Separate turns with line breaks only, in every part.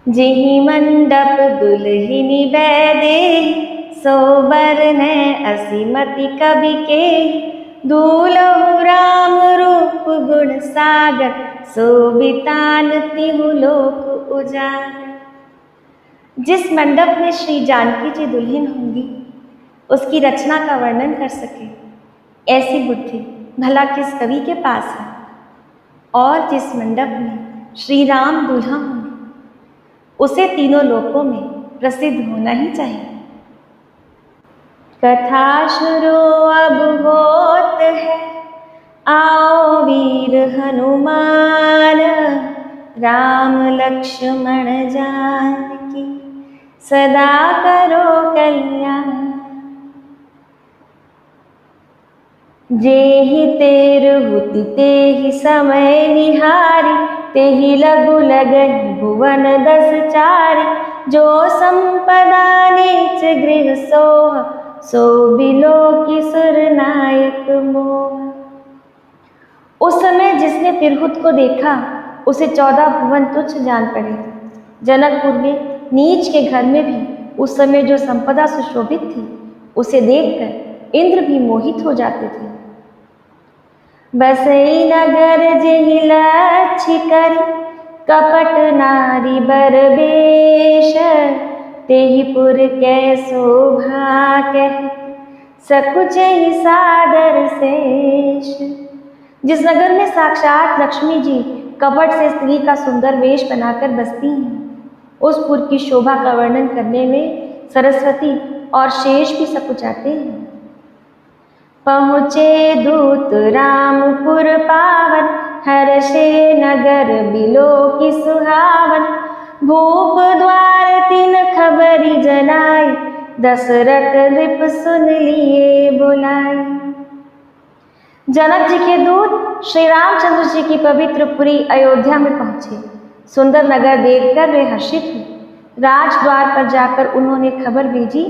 जेहि मंडप दुल्हिनी बैदे, सोबर ने असीमति कवि के। दूल्हु राम रूप गुण सागर, शोभितान तिहु लोक उजागर। जिस मंडप में श्री जानकी जी दुल्हन होंगी, उसकी रचना का वर्णन कर सके ऐसी बुद्धि भला किस कवि के पास है। और जिस मंडप में श्री राम दूल्हा होंगे, उसे तीनों लोकों में प्रसिद्ध होना ही चाहिए। कथा शुरू अब होत है, आओ वीर हनुमान। राम लक्ष्मण जानकी सदा करो कल्याण। जेहि तेरहुति तेहि समय निहारी, तेहि लघु लगहि भुवन 10 चारि। जो संपदा नीच गृह सोह, सो बिलोकि सुर नायक मोह। उस समय जिसने तिरहुत को देखा, उसे 14 भुवन तुच्छ जान पड़े। जनकपुर में नीच के घर में भी उस समय जो संपदा सुशोभित थी, उसे देखकर इंद्र भी मोहित हो जाते थे। बसई नगर जेहि लक्ष्य करि, कपट नारी बर बेश। तेहि पुर कै शोभा कहि, सकुचहि सादर शेष। जिस नगर में साक्षात लक्ष्मी जी कपट से स्त्री का सुंदर वेश बनाकर बसती हैं, उस पुर की शोभा का वर्णन करने में सरस्वती और शेष भी सकुचाते हैं। पहुँचे दूत रामपुर पावन, हर्षे नगर बिलोकि सुहावन। भूप द्वार तीन खबरी जनाई, दशरथ नृप सुन लिए बुलाई। जनक जी के दूत श्री रामचंद्र जी की पवित्र पुरी अयोध्या में पहुँचे। सुंदर नगर देखकर वे हर्षित हुए। राजद्वार पर जाकर उन्होंने खबर भेजी।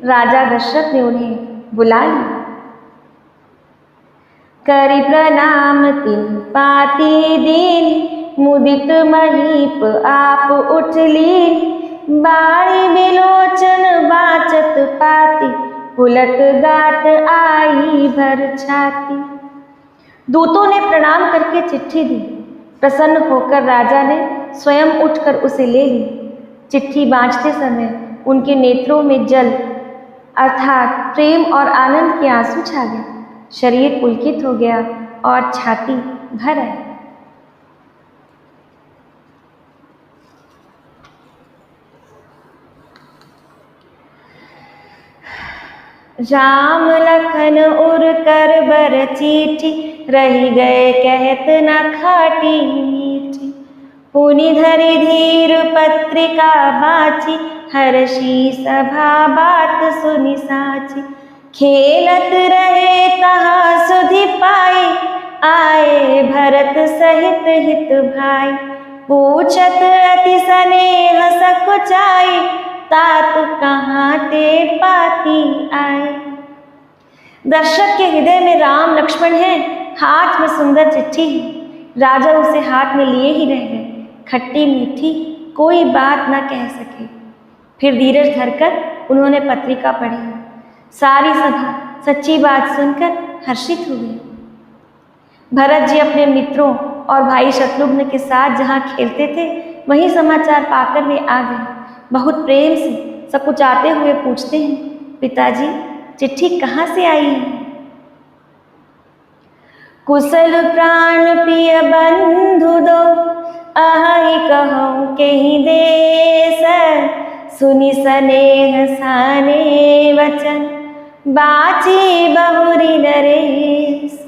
राजा दशरथ ने उन्हें बुला लिया। करि प्रणाम तिन्ह पाती दीन, मुदित महीप आप उठ लीन। बारी बिलोचन बाचत पाती, पुलक गात आई भर छाती। दूतों ने प्रणाम करके चिट्ठी दी। प्रसन्न होकर राजा ने स्वयं उठकर उसे ले ली। चिट्ठी बाँचते समय उनके नेत्रों में जल अर्थात प्रेम और आनंद के आंसू छा गए। शरीर पुलकित हो गया और छाती भर आई। राम लखन उर कर बर चीठी, रही गए कहत न खाटी मीठी। पुनि धरि धीर पत्रिका बाची, हर्षी सभा बात सुनि साची। खेलत रहे तहाँ सुधि पाई, आए भरत सहित हित भाई। पूछत अति स्नेह सकुचाई, तात कहाँ ते पाती आए। दशरथ के हृदय में राम लक्ष्मण हैं, हाथ में सुंदर चिट्ठी है। राजा उसे हाथ में लिए ही रह गए। खट्टी मीठी कोई बात न कह सके। फिर धीरज धरकर उन्होंने पत्रिका पढ़ी। सारी सभा सच्ची बात सुनकर हर्षित हो गई। भरत जी अपने मित्रों और भाई शत्रुघ्न के साथ जहाँ खेलते थे, वही समाचार पाकर वे आ गए। बहुत प्रेम से सकुचाते हुए पूछते हैं, पिताजी चिट्ठी कहाँ से आई है? कुशल प्राण प्रिय बंधु दो, अहि कहूँ केहि देश। सुनि स्नेह साने वचन, बाची बहुरी नरेश।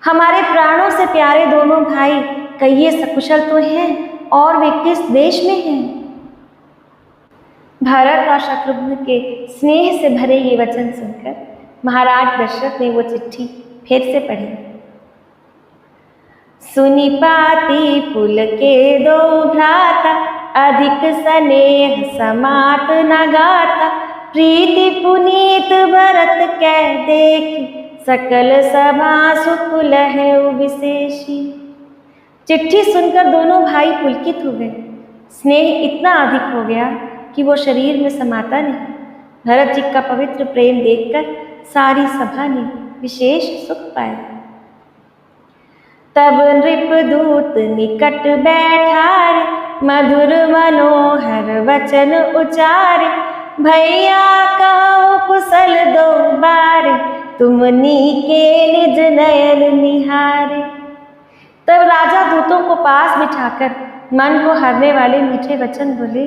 हमारे प्राणों से प्यारे दोनों भाई कहिए सकुशल तो हैं, और वे किस देश में हैं? भरत और शत्रुघ्न के स्नेह से भरे ये वचन सुनकर महाराज दशरथ ने वो चिट्ठी फिर से पढ़ी। सुनि पाती पुल के दो भ्राता, अधिक स्नेह समात न गाता। प्रीति पुनीत भरत कै देखी, सकल सभा सुख लहउ विशेषी। चिट्ठी सुनकर दोनों भाई पुलकित हो गए। स्नेह इतना अधिक हो गया कि वो शरीर में समाता नहीं। भरत जी का पवित्र प्रेम देखकर सारी सभा ने विशेष सुख पाया। तब नृपदूत निकट बैठारे, मधुर मनोहर वचन उचारे, भैया कहो कुशल दो बारे, तुमनी के निज नयन निहारे। तब राजा दूतों को पास बिठाकर मन को हरने वाले मीठे वचन बोले,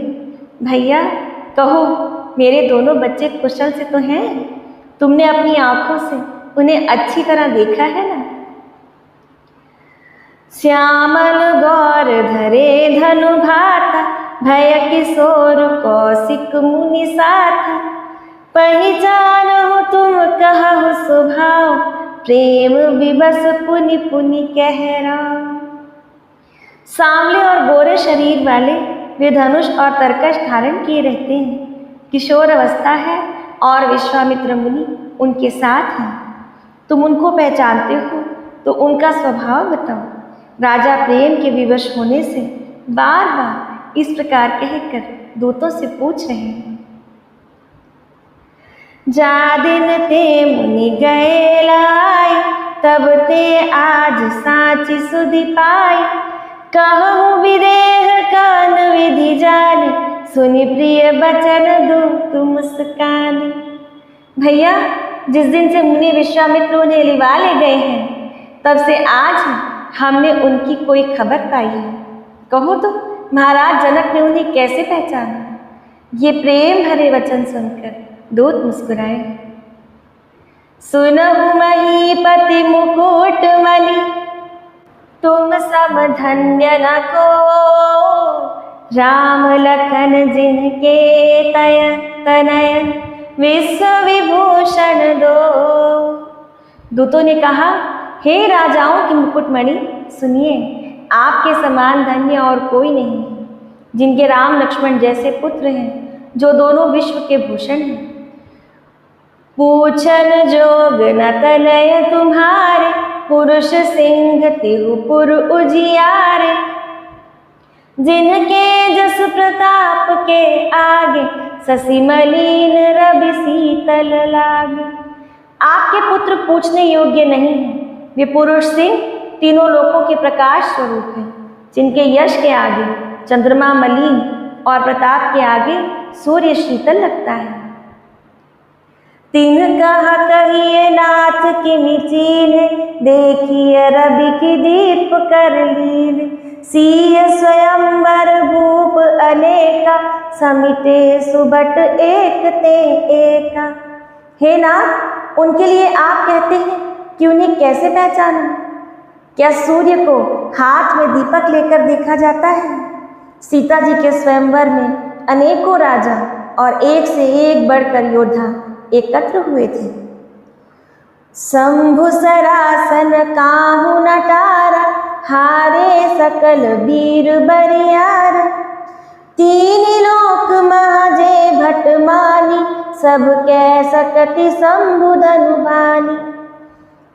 भैया कहो मेरे दोनों बच्चे कुशल से तो हैं? तुमने अपनी आंखों से उन्हें अच्छी तरह देखा है ना? श्यामल गौर धरे धनु भाता, भय किशोर कौशिक मुनि साथा, पहिचानहु तुम कहु स्वभाव, प्रेम विवश पुनि पुनि कहराओ। सांवले और गोरे शरीर वाले वे धनुष और तरकश धारण किए रहते हैं। किशोर अवस्था है और विश्वामित्र मुनि उनके साथ हैं। तुम उनको पहचानते हो तो उनका स्वभाव बताओ। राजा प्रेम के विवश होने से बार बार इस प्रकार कहकर दूतों से पूछ रहे हैं। जा दिन ते मुनि गए लाई, तब ते आज साची सुधि पाई, कहूँ विदेह कान विधि जाने, सुनि प्रिय बचन दूत मुस्काने। भैया जिस दिन से मुनि विश्वामित्र उन्हें लिवा ले गए हैं, तब से आज हमने उनकी कोई खबर पाई है। कहो तो महाराज जनक ने उन्हें कैसे पहचाना? ये प्रेम भरे वचन सुनकर दूत मुस्कुराए। सुनहु महीपति मुकुट मणि, तुम सम धन्य न को, राम लखन जिनके तनयन, विश्व विभूषण दो। दूतों ने कहा, हे राजाओं की मुकुटमणि, सुनिए, आपके समान धन्य और कोई नहीं, जिनके राम लक्ष्मण जैसे पुत्र हैं, जो दोनों विश्व के भूषण हैं। पूछन जोग न तनय तुम्हारे, पुरुष सिंह तिहुपुर उजियारे, जिनके जस प्रताप के आगे, शशि मलिन रवि शीतल लागे। आपके पुत्र पूछने योग्य नहीं है। वे पुरुष सिंह तीनों लोकों के प्रकाश स्वरूप हैं, जिनके यश के आगे चंद्रमा मलिन और प्रताप के आगे सूर्य शीतल लगता है। तिन्ह कहा कहिए नाथ की मिचीन, देखिए रवि की दीप कर लीन, सिय स्वयंवर भूप अनेका, समिटे सुबट एक ते एका। हे नाथ, उनके लिए आप कहते हैं कि उन्हें कैसे पहचाना? क्या सूर्य को हाथ में दीपक लेकर देखा जाता है? सीता जी के स्वयंवर में अनेकों राजा और एक से एक बढ़कर योद्धा एकत्र हुए थे। शंभु सरासन काहू नटारा, हारे सकल वीर बरियार, तीन लोक महाजे भट मानी, सब कै सकति शंभु धनु बानी।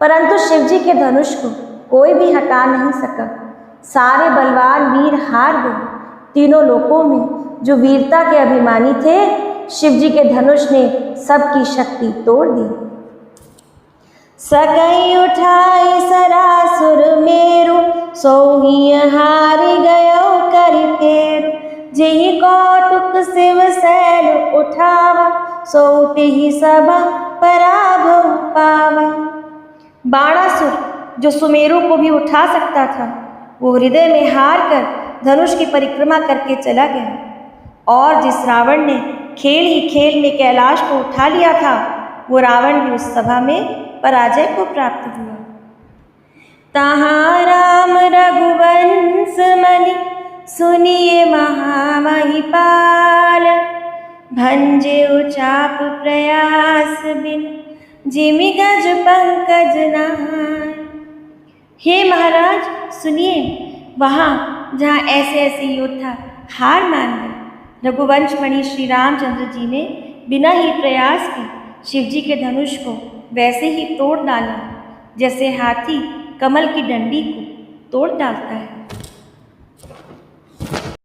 परंतु शिव जी के धनुष को कोई भी हटा नहीं सका। सारे बलवान वीर हार गए। तीनों लोकों में जो वीरता के अभिमानी थे, शिव जी के धनुष ने सबकी शक्ति तोड़ दी। सकई उठाई सरासुर मेरु, सोही हारि गयो करि फेरु, जेहि कौतुक शिव सैल उठावा, सोतिहि सभा पराभव पावा। बाणासुर जो सुमेरु को भी उठा सकता था, वो हृदय में हार कर धनुष की परिक्रमा करके चला गया। और जिस रावण ने खेल ही खेल में कैलाश को उठा लिया था, वो रावण भी उस सभा में पराजय को प्राप्त हुआ। तहाँ राम रघुवंश मणि, सुनिए महामहिपाल, भंजे उचाप प्रयास बिन, जिमि गज पंकज नहाय। हे महाराज सुनिए, वहाँ जहाँ ऐसे ऐसे योद्धा हार मान गए, रघुवंश मणि श्री रामचंद्र जी ने बिना ही प्रयास के शिव जी के धनुष को वैसे ही तोड़ डाला, जैसे हाथी कमल की डंडी को तोड़ डालता है।